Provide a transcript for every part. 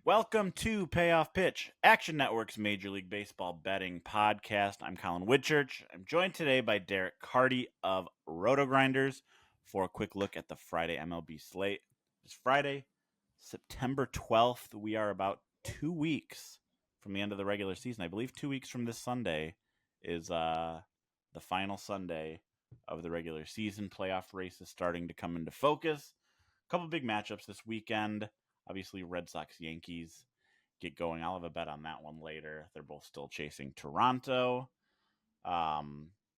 Welcome to Payoff Pitch, Action Network's Major League Baseball betting podcast. I'm Collin Whitchurch. I'm joined today by Derek Carty of Roto-Grinders for a quick look at the Friday MLB slate. It's Friday, September 12th. We are about 2 weeks from the end of the regular season. I believe 2 weeks from this Sunday is the final Sunday of the regular season. Playoff race is starting to come into focus. A couple big matchups this weekend. Obviously, Red Sox, Yankees get going. I'll have a bet on that one later. They're both still chasing Toronto.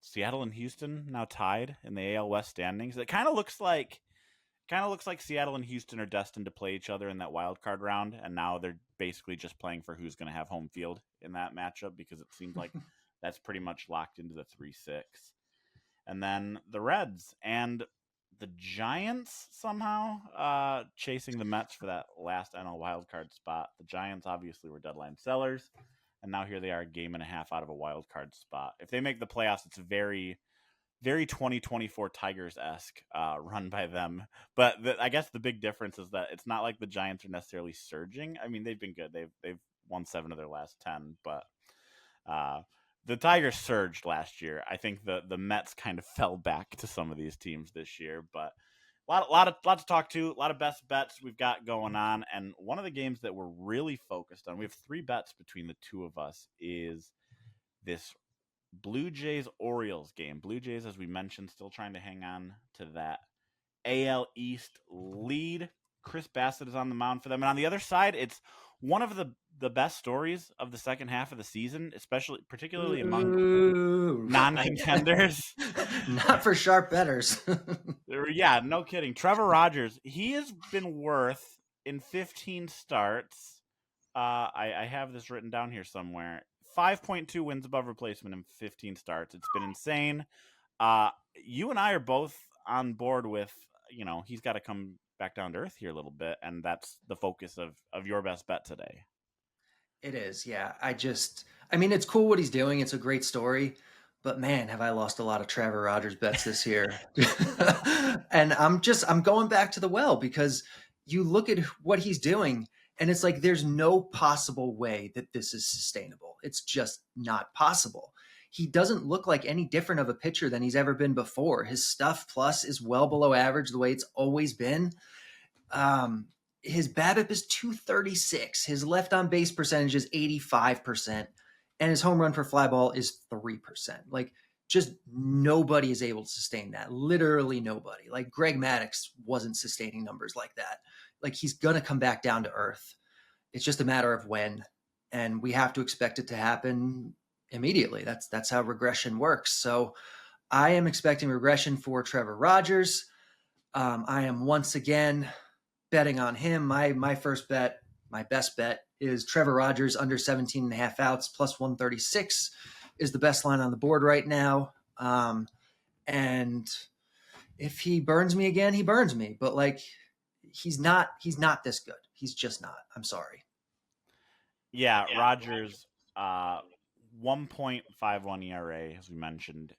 Seattle and Houston now tied in the AL West standings. It kind of looks like Seattle and Houston are destined to play each other in that wild card round, and now they're basically just playing for who's going to have home field in that matchup because it seems like that's pretty much locked into the 3-6. And then the Reds and the Giants somehow chasing the Mets for that last NL wildcard spot. The Giants obviously were deadline sellers, and now here they are a game and a half out of a wildcard spot. If they make the playoffs, it's very, very 2024 Tigers-esque run by them. But I guess the big difference is that it's not like the Giants are necessarily surging. I mean, they've been good. They've won 7 of their last 10, but the Tigers surged last year. I think the Mets kind of fell back to some of these teams this year, but a lot to talk to, a lot of best bets we've got going on. And one of the games that we're really focused on, we have 3 bets between the two of us, is this Blue Jays Orioles game. Blue Jays, as we mentioned, still trying to hang on to that AL East lead. Chris Bassett is on the mound for them. And on the other side, it's one of the best stories of the second half of the season, particularly among non-contenders. Not for sharp bettors. Yeah, no kidding. Trevor Rogers, he has been worth in 15 starts. I have this written down here somewhere. 5.2 wins above replacement in 15 starts. It's been insane. You and I are both on board with, he's got to come back down to earth here a little bit, and that's the focus of your best bet today. It is, yeah. It's cool what he's doing. It's a great story, but man, have I lost a lot of Trevor Rogers bets this year. And I'm going back to the well because you look at what he's doing and it's like there's no possible way that this is sustainable. It's just not possible. He doesn't look like any different of a pitcher than he's ever been before. His stuff plus is well below average the way it's always been. His BABIP is 236. His left on base percentage is 85%. And his home run per fly ball is 3%. Like, just nobody is able to sustain that. Literally nobody. Like, Greg Maddux wasn't sustaining numbers like that. Like, he's going to come back down to earth. It's just a matter of when. And we have to expect it to happen immediately. That's how regression works. So I am expecting regression for Trevor Rogers. I am once again betting on him. My first bet, my best bet, is Trevor Rogers under 17.5 outs plus 136 is the best line on the board right now. And if he burns me again, he burns me. But like, he's not this good. He's just not. I'm sorry. Yeah, Rogers, 1.51 ERA, as we mentioned,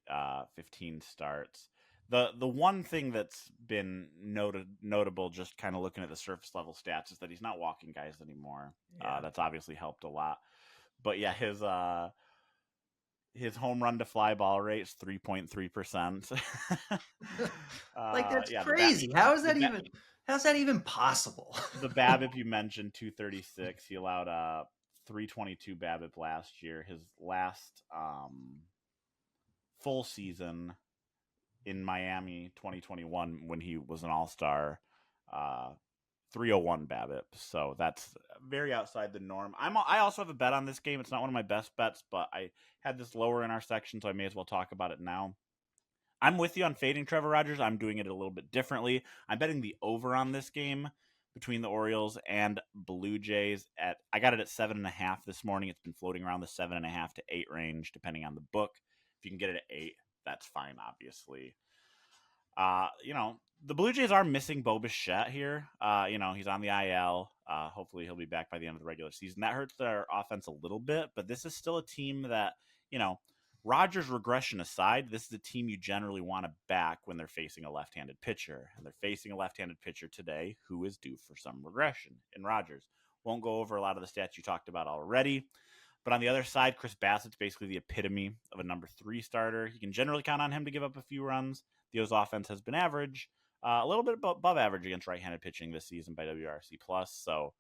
15 starts. The one thing that's been notable, just kind of looking at the surface level stats, is that he's not walking guys anymore. Yeah. That's obviously helped a lot. But yeah, his home run to fly ball rate is 3.3%. Like, that's crazy. How's that even possible? The BABIP you mentioned, 236. He allowed 322 BABIP last year. His last full season in Miami 2021 when he was an all-star, 301 BABIP. So that's very outside the norm. I also have a bet on this game. It's not one of my best bets, but I had this lower in our section, so I may as well talk about it now. I'm with you on fading Trevor Rogers. I'm doing it a little bit differently. I'm betting the over on this game between the Orioles and Blue Jays. I got it at 7.5 this morning. It's been floating around the 7.5 to 8 range, depending on the book. If you can get it at 8, that's fine, obviously. The Blue Jays are missing Bo Bichette here. He's on the IL. Hopefully he'll be back by the end of the regular season. That hurts their offense a little bit, but this is still a team that, Rogers' regression aside, this is a team you generally want to back when they're facing a left-handed pitcher. And they're facing a left-handed pitcher today who is due for some regression in Rogers. Won't go over a lot of the stats you talked about already. But on the other side, Chris Bassett's basically the epitome of a number 3 starter. You can generally count on him to give up a few runs. The O's offense has been average, a little bit above average against right-handed pitching this season by WRC+. So,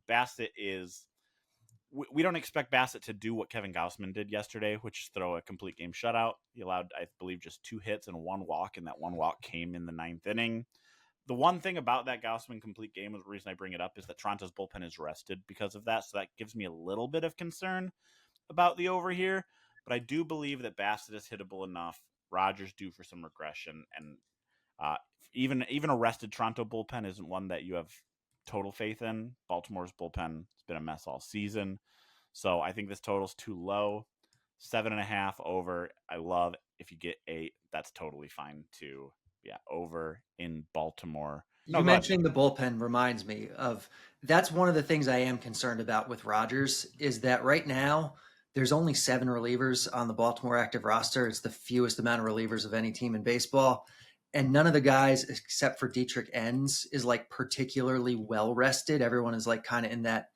Bassett is... We don't expect Bassett to do what Kevin Gausman did yesterday, which is throw a complete game shutout. He allowed, I believe, just 2 hits and 1 walk, and that 1 walk came in the 9th inning. The one thing about that Gausman complete game, the reason I bring it up, is that Toronto's bullpen is rested because of that, so that gives me a little bit of concern about the over here. But I do believe that Bassett is hittable enough. Rogers due for some regression, and even a rested Toronto bullpen isn't one that you have total faith in. Baltimore's bullpen has been a mess all season, so I think this total's too low. 7.5 over. I love if you get 8. That's totally fine too. Yeah, over in Baltimore. No, you mentioning the bullpen reminds me of that's one of the things I am concerned about with Rogers is that right now there's only 7 relievers on the Baltimore active roster. It's the fewest amount of relievers of any team in baseball. And none of the guys, except for Dietrich Enns, is like particularly well rested. Everyone is like kind of in that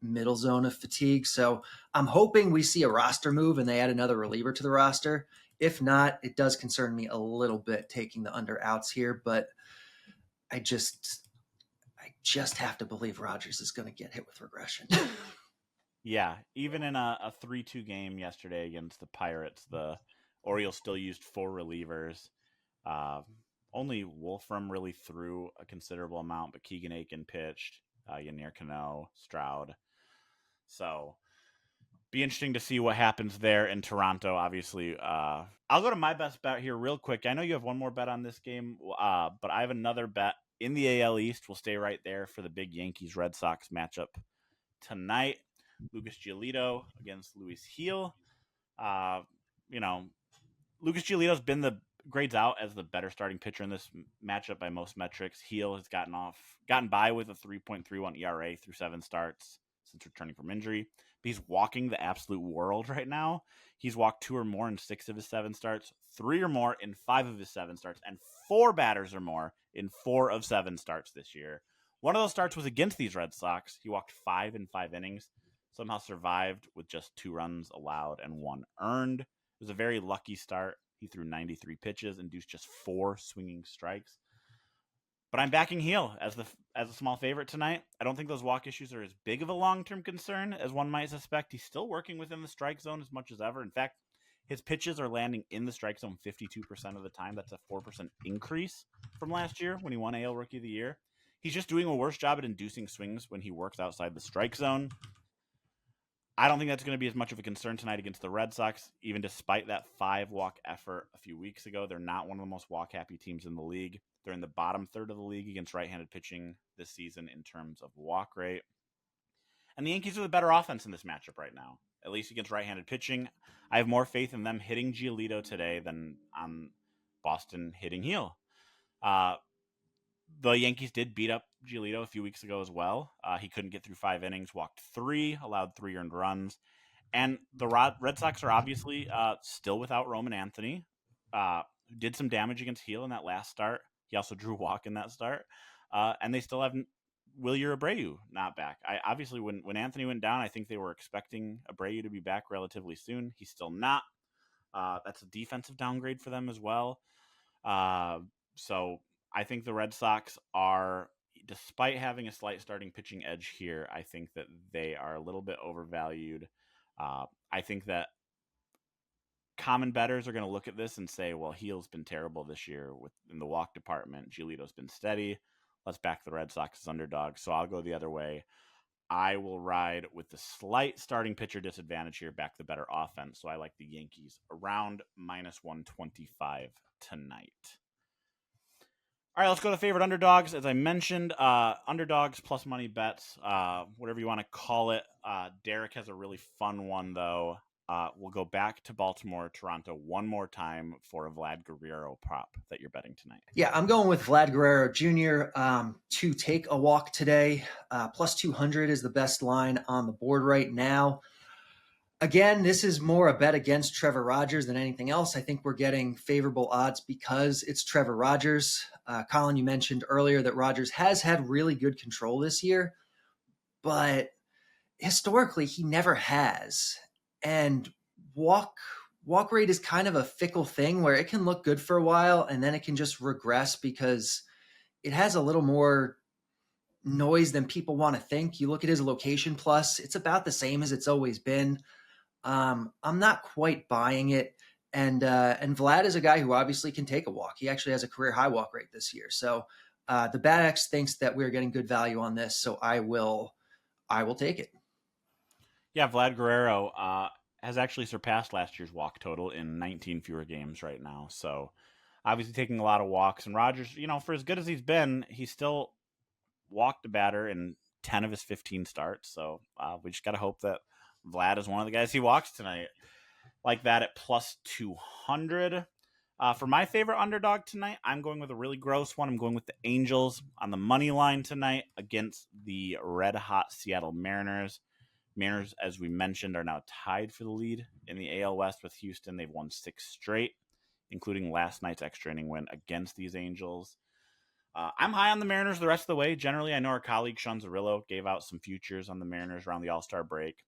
middle zone of fatigue. So I'm hoping we see a roster move and they add another reliever to the roster. If not, it does concern me a little bit taking the under outs here, but I just have to believe Rogers is going to get hit with regression. Yeah, even in a 3-2 game yesterday against the Pirates, the Orioles still used 4 relievers. Only Wolfram really threw a considerable amount, but Keegan Aiken pitched, Yanir Cano, Stroud. So, be interesting to see what happens there in Toronto, obviously. I'll go to my best bet here real quick. I know you have one more bet on this game, but I have another bet in the AL East. We'll stay right there for the big Yankees-Red Sox matchup tonight. Lucas Giolito against Luis Gil. Lucas Giolito's been the grades out as the better starting pitcher in this matchup by most metrics. Gil has gotten by with a 3.31 ERA through 7 starts since returning from injury. But he's walking the absolute world right now. He's walked 2 or more in 6 of his 7 starts, 3 or more in 5 of his 7 starts, and 4 batters or more in 4 of 7 starts this year. One of those starts was against these Red Sox. He walked 5 in 5 innings, somehow survived with just 2 runs allowed and 1 earned. It was a very lucky start. He threw 93 pitches, induced just 4 swinging strikes. But I'm backing Gil as a small favorite tonight. I don't think those walk issues are as big of a long-term concern as one might suspect. He's still working within the strike zone as much as ever. In fact, his pitches are landing in the strike zone 52% of the time. That's a 4% increase from last year when he won AL Rookie of the Year. He's just doing a worse job at inducing swings when he works outside the strike zone. I don't think that's going to be as much of a concern tonight against the Red Sox, even despite that 5-walk effort a few weeks ago. They're not one of the most walk-happy teams in the league. They're in the bottom third of the league against right-handed pitching this season in terms of walk rate. And the Yankees are the better offense in this matchup right now, at least against right-handed pitching. I have more faith in them hitting Giolito today than on Boston hitting Gil. The Yankees did beat up Giolito a few weeks ago as well. He couldn't get through 5 innings, walked 3, allowed 3 earned runs. And the Red Sox are obviously still without Roman Anthony, who did some damage against Gil in that last start. He also drew a walk in that start. And they still have Wilyer Abreu not back. Obviously, when Anthony went down, I think they were expecting Abreu to be back relatively soon. He's still not. That's a defensive downgrade for them as well. So I think the Red Sox are, despite having a slight starting pitching edge here, I think that they are a little bit overvalued. I think that common bettors are going to look at this and say, well, Gil's been terrible this year in the walk department. Giolito's been steady. Let's back the Red Sox as underdogs. So I'll go the other way. I will ride with the slight starting pitcher disadvantage here, back the better offense. So I like the Yankees around -125 tonight. All right, let's go to favorite underdogs. As I mentioned, underdogs plus money bets, whatever you want to call it. Derek has a really fun one, though. We'll go back to Baltimore, Toronto one more time for a Vlad Guerrero prop that you're betting tonight. Yeah, I'm going with Vlad Guerrero Jr. To take a walk today. Plus 200 is the best line on the board right now. Again, this is more a bet against Trevor Rogers than anything else. I think we're getting favorable odds because it's Trevor Rogers. Colin, you mentioned earlier that Rogers has had really good control this year, but historically he never has. And walk rate is kind of a fickle thing where it can look good for a while and then it can just regress because it has a little more noise than people want to think. You look at his location plus, it's about the same as it's always been. I'm not quite buying it. And Vlad is a guy who obviously can take a walk. He actually has a career high walk rate this year. So the Bad X thinks that we're getting good value on this. So I will take it. Yeah, Vlad Guerrero has actually surpassed last year's walk total in 19 fewer games right now. So obviously taking a lot of walks. And Rogers, for as good as he's been, he still walked a batter in 10 of his 15 starts. So we just got to hope that Vlad is one of the guys he walks tonight. Like that at plus 200. For my favorite underdog tonight, I'm going with a really gross one. I'm going with the Angels on the money line tonight against the red-hot Seattle Mariners. Mariners, as we mentioned, are now tied for the lead in the AL West with Houston. They've won 6 straight, including last night's extra inning win against these Angels. I'm high on the Mariners the rest of the way. Generally, I know our colleague Sean Zerillo gave out some futures on the Mariners around the All-Star break.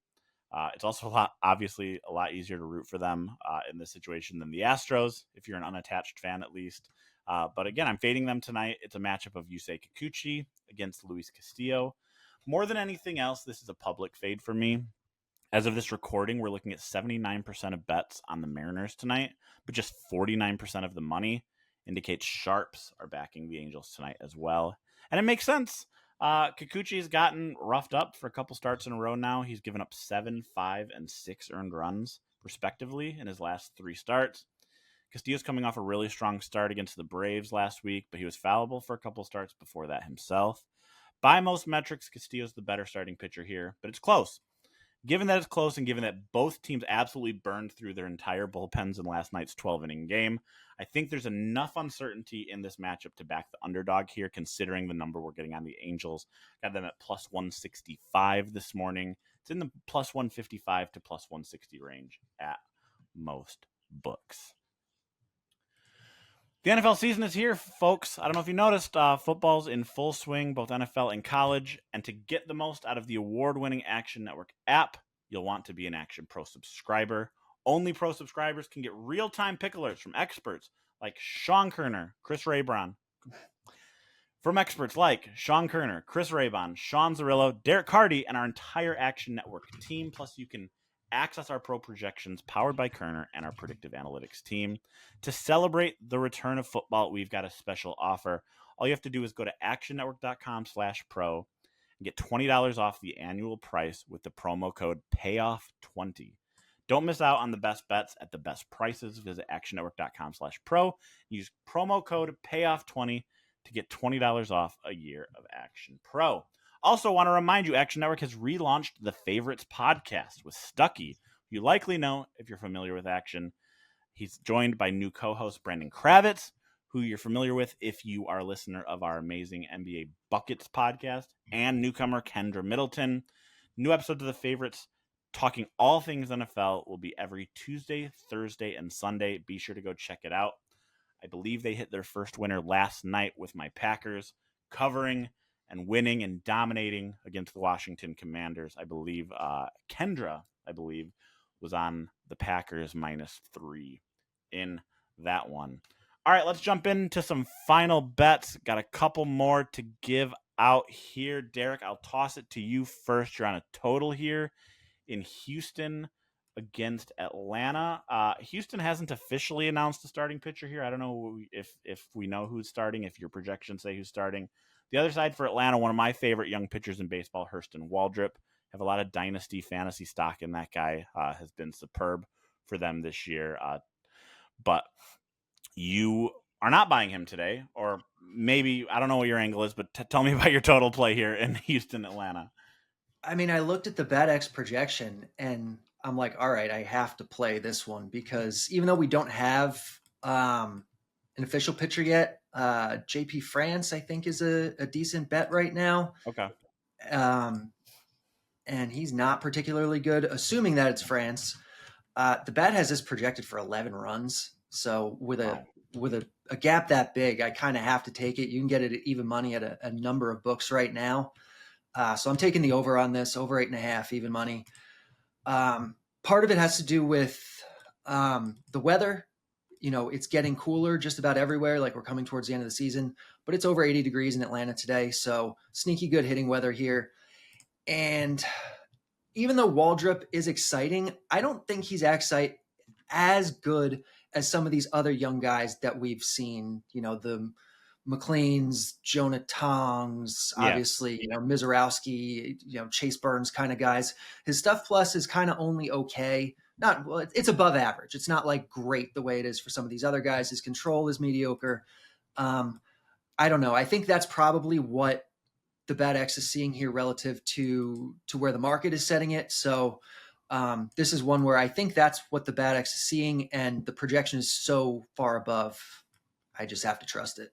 It's also obviously a lot easier to root for them in this situation than the Astros, if you're an unattached fan at least. But again, I'm fading them tonight. It's a matchup of Yusei Kikuchi against Luis Castillo. More than anything else, this is a public fade for me. As of this recording, we're looking at 79% of bets on the Mariners tonight, but just 49% of the money indicates sharps are backing the Angels tonight as well. And it makes sense. Kikuchi has gotten roughed up for a couple starts in a row now. He's given up 7, 5, and 6 earned runs, respectively, in his last 3 starts. Castillo's coming off a really strong start against the Braves last week, but he was fallible for a couple starts before that himself. By most metrics, Castillo's the better starting pitcher here, but it's close. Given that it's close and given that both teams absolutely burned through their entire bullpens in last night's 12-inning game, I think there's enough uncertainty in this matchup to back the underdog here, considering the number we're getting on the Angels. Got them at plus 165 this morning. It's in the plus 155 to plus 160 range at most books. The NFL season is here, folks. I don't know if you noticed, football's in full swing, both NFL and college. And to get the most out of the award-winning Action Network app, you'll want to be an Action Pro subscriber. Only Pro subscribers can get real-time pick alerts from experts like Sean Kerner, Chris Raybon. From experts like Sean Kerner, Chris Raybon, Sean Zerillo, Derek Carty, and our entire Action Network team. Plus, you can access our pro projections powered by Kerner and our predictive analytics team. To celebrate the return of football, we've got a special offer. All you have to do is go to actionnetwork.com/pro and get $20 off the annual price with the promo code PAYOFF20. Don't miss out on the best bets at the best prices. Visit actionnetwork.com/pro. Use promo code PAYOFF20 to get $20 off a year of Action Pro. Also want to remind you, Action Network has relaunched the Favorites podcast with Stuckey. You likely know if you're familiar with Action. He's joined by new co-host Brandon Kravitz, who you're familiar with if you are a listener of our amazing NBA Buckets podcast, and newcomer Kendra Middleton. New episodes of the Favorites talking all things NFL will be every Tuesday, Thursday, and Sunday. Be sure to go check it out. I believe they hit their first winner last night with my Packers, covering and winning and dominating against the Washington Commanders. I believe Kendra, was on the Packers -3 in that one. All right, let's jump into some final bets. Got a couple more to give out here. Derek, I'll toss it to you first. You're on a total here in Houston against Atlanta. Houston hasn't officially announced a starting pitcher here. I don't know if we know who's starting, if your projections say who's starting. The other side for Atlanta, one of my favorite young pitchers in baseball, Hurston Waldrop. Have a lot of dynasty fantasy stock in that guy. Has been superb for them this year. But you are not buying him today, or maybe, I don't know what your angle is, but tell me about your total play here in Houston, Atlanta. I mean, I looked at the Bad X projection and I'm like, all right, I have to play this one because even though we don't have an official pitcher yet, JP France, I think, is a decent bet right now. Okay. And he's not particularly good, assuming that it's France. The bet has this projected for 11 runs. So with a gap that big, I kind of have to take it. You can get it at even money at a number of books right now. So I'm taking the over on this, over 8.5, even money. Part of it has to do with the weather. It's getting cooler just about everywhere. Like we're coming towards the end of the season, but it's over 80 degrees in Atlanta today. So sneaky good hitting weather here. And even though Waldrop is exciting, I don't think he's actually as good as some of these other young guys that we've seen. The McLean's, Jonah Tongs, Yeah. obviously, Mizorowski, Chase Burns kind of guys. His stuff plus is kind of only okay. Not well, it's above average. It's not like great the way it is for some of these other guys. His control is mediocre. I don't know. I think that's probably what the Bad X is seeing here relative to where the market is setting it. So this is one where I think that's what the Bad X is seeing, and the projection is so far above. I just have to trust it.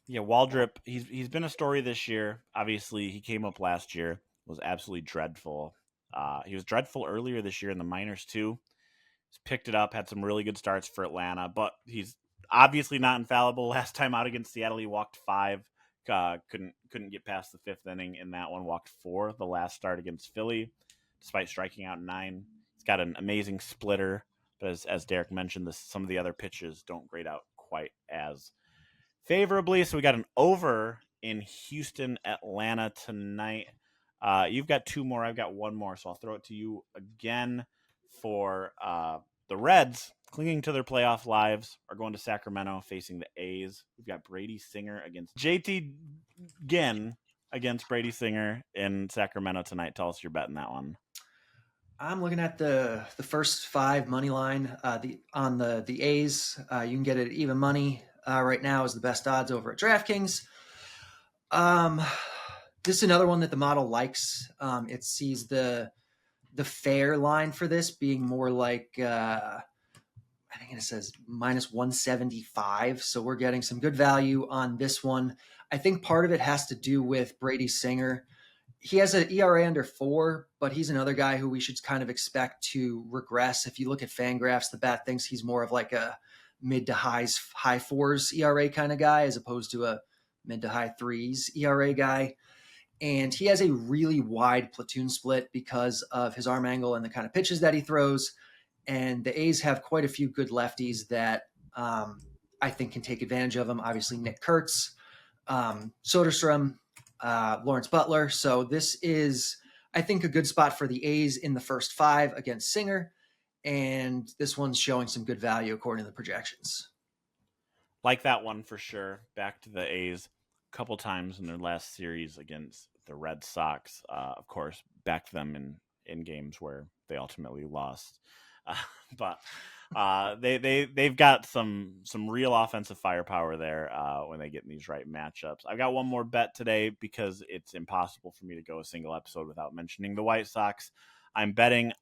Yeah, Waldrop, he's been a story this year. Obviously, he came up last year, was absolutely dreadful. He was dreadful earlier this year in the minors too. He's picked it up, had some really good starts for Atlanta, but he's obviously not infallible. Last time out against Seattle, he walked 5. Couldn't get past the 5th inning in that one. Walked 4 the last start against Philly, despite striking out 9. He's got an amazing splitter, but as Derek mentioned, some of the other pitches don't grade out quite as favorably. So we got an over in Houston, Atlanta tonight. You've got 2 more. I've got 1 more. So I'll throw it to you again for the Reds, clinging to their playoff lives, are going to Sacramento facing the A's. We've got Brady Singer against JT Ginn against Brady Singer in Sacramento tonight. Tell us your bet in that one. I'm looking at the first 5 money line on the A's. You can get it at even money right now is the best odds over at DraftKings. This is another one that the model likes. It sees the fair line for this being more like I think it says minus 175. So we're getting some good value on this one. I think part of it has to do with Brady Singer. He has an ERA under 4, but he's another guy who we should kind of expect to regress. If you look at Fangraphs, the bat thinks he's more of like a mid to high 4s ERA kind of guy, as opposed to a mid to high 3s ERA guy. And he has a really wide platoon split because of his arm angle and the kind of pitches that he throws. And the A's have quite a few good lefties that I think can take advantage of him. Obviously, Nick Kurtz, Soderstrom, Lawrence Butler. So this is, I think, a good spot for the A's in the first 5 against Singer. And this one's showing some good value according to the projections. Like that one for sure. Back to the A's a couple times in their last series against the Red Sox. Of course, back to them in games where they ultimately lost. But they've got some real offensive firepower there when they get in these right matchups. I've got 1 more bet today because it's impossible for me to go a single episode without mentioning the White Sox. I'm betting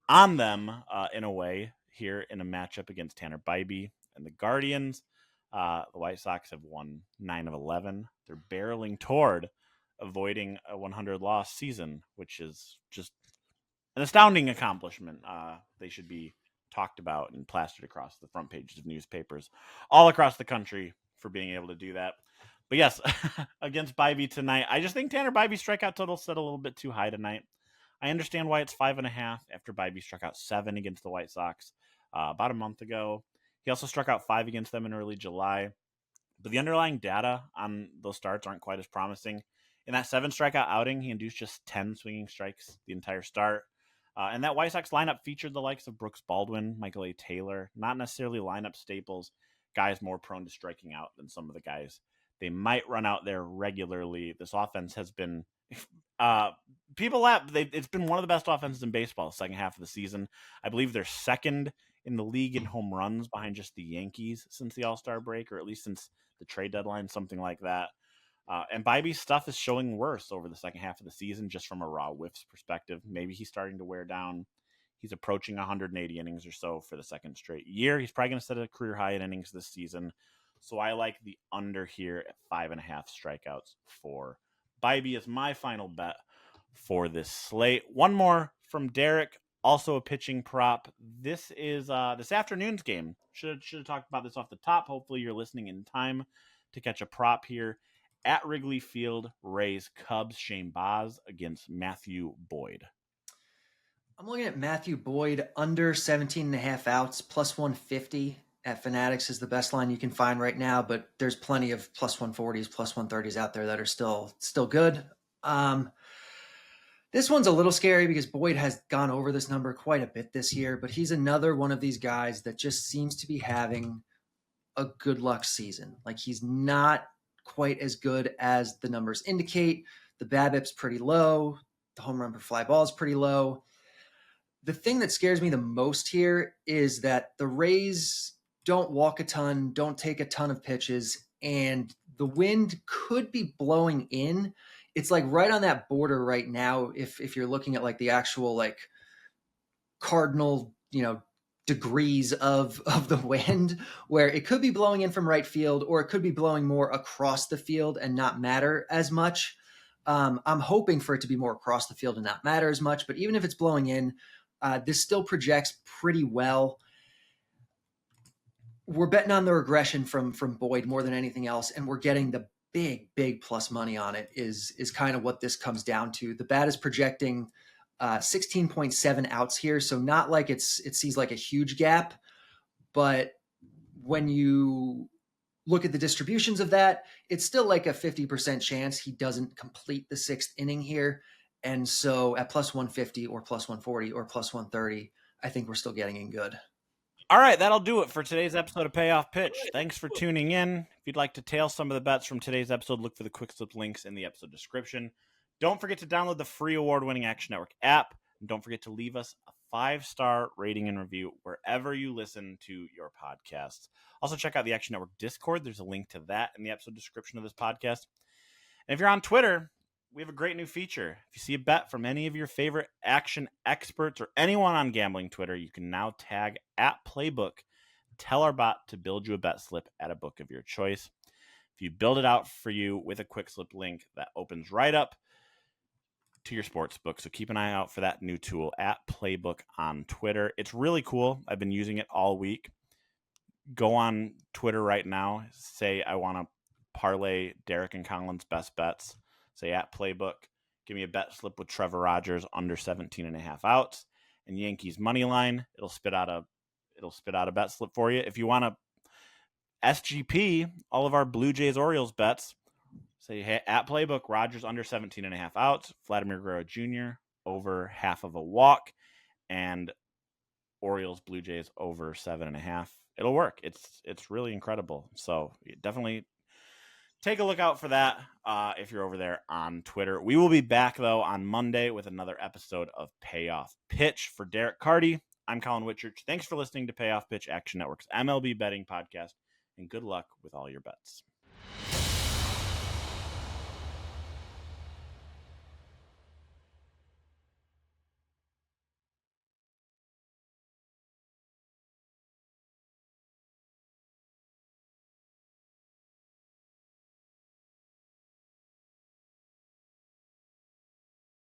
on them in a way here in a matchup against Tanner Bybee and the Guardians. The White Sox have won 9 of 11. They're barreling toward avoiding a 100-loss season, which is just an astounding accomplishment. They should be talked about and plastered across the front pages of newspapers all across the country for being able to do that. But yes, against Bybee tonight, I just think Tanner Bybee's strikeout total set a little bit too high tonight. I understand why it's 5.5 after Bybee struck out 7 against the White Sox about a month ago. He also struck out 5 against them in early July. But the underlying data on those starts aren't quite as promising. In that 7 strikeout outing, he induced just 10 swinging strikes the entire start. And that White Sox lineup featured the likes of Brooks Baldwin, Michael A. Taylor, not necessarily lineup staples, guys more prone to striking out than some of the guys they might run out there regularly. This offense has been it's been one of the best offenses in baseball the second half of the season. I believe they're second in the league in home runs behind just the Yankees since the All-Star break, or at least since the trade deadline, something like that. And Bybee's stuff is showing worse over the second half of the season, just from a raw whiffs perspective. Maybe he's starting to wear down. He's approaching 180 innings or so for the second straight year. He's probably going to set a career high in innings this season. So I like the under here at 5.5 strikeouts for Bybee as my final bet for this slate. 1 more from Derek, also a pitching prop. This is this afternoon's game. Should have talked about this off the top. Hopefully you're listening in time to catch a prop here. At Wrigley Field, Rays, Cubs, Shane Baz against Matthew Boyd. I'm looking at Matthew Boyd under 17.5 outs, plus 150 at Fanatics is the best line you can find right now, but there's plenty of plus 140s, plus 130s out there that are still good. This one's a little scary because Boyd has gone over this number quite a bit this year, but he's another one of these guys that just seems to be having a good luck season. Like, he's not quite as good as the numbers indicate. The BABIP's pretty low. The home run per fly ball is pretty low. The thing that scares me the most here is that the Rays don't walk a ton, don't take a ton of pitches, and the wind could be blowing in. It's like right on that border right now. If you're looking at like the actual like cardinal, degrees of the wind, where it could be blowing in from right field, or it could be blowing more across the field and not matter as much. I'm hoping for it to be more across the field and not matter as much, but even if it's blowing in, this still projects pretty well. We're betting on the regression from Boyd more than anything else, and we're getting the big plus money on it is kind of what this comes down to. The bat is projecting 16.7 outs here, so not like it sees like a huge gap, but when you look at the distributions of that, it's still like a 50% chance he doesn't complete the sixth inning here. And so at plus 150 or plus 140 or plus 130, I think we're still getting in good. All right, that'll do it for today's episode of Payoff Pitch. Thanks for tuning in. If you'd like to tail some of the bets from today's episode, look for the quick slip links in the episode description. Don't forget to download the free award-winning Action Network app. And don't forget to leave us a 5-star rating and review wherever you listen to your podcasts. Also, check out the Action Network Discord. There's a link to that in the episode description of this podcast. And if you're on Twitter, we have a great new feature. If you see a bet from any of your favorite action experts or anyone on gambling Twitter, you can now tag @Playbook. Tell our bot to build you a bet slip at a book of your choice. If you build it out for you with a quick slip link, that opens right up to your sports book. So keep an eye out for that new tool @Playbook on Twitter. It's really cool. I've been using it all week. Go on Twitter right now. Say, I want to parlay Derek and Collin's best bets. Say @Playbook. Give me a bet slip with Trevor Rogers under 17.5 outs and Yankees money line. It'll spit out a bet slip for you. If you want to SGP all of our Blue Jays Orioles bets, say, hey, @Playbook, Rogers under 17.5 outs, Vladimir Guerrero Jr. over half of a walk, and Orioles Blue Jays over 7.5. It'll work. It's really incredible. So definitely take a look out for that if you're over there on Twitter. We will be back, though, on Monday with another episode of Payoff Pitch. For Derek Carty, I'm Collin Whitchurch. Thanks for listening to Payoff Pitch, Action Network's MLB betting podcast, and good luck with all your bets.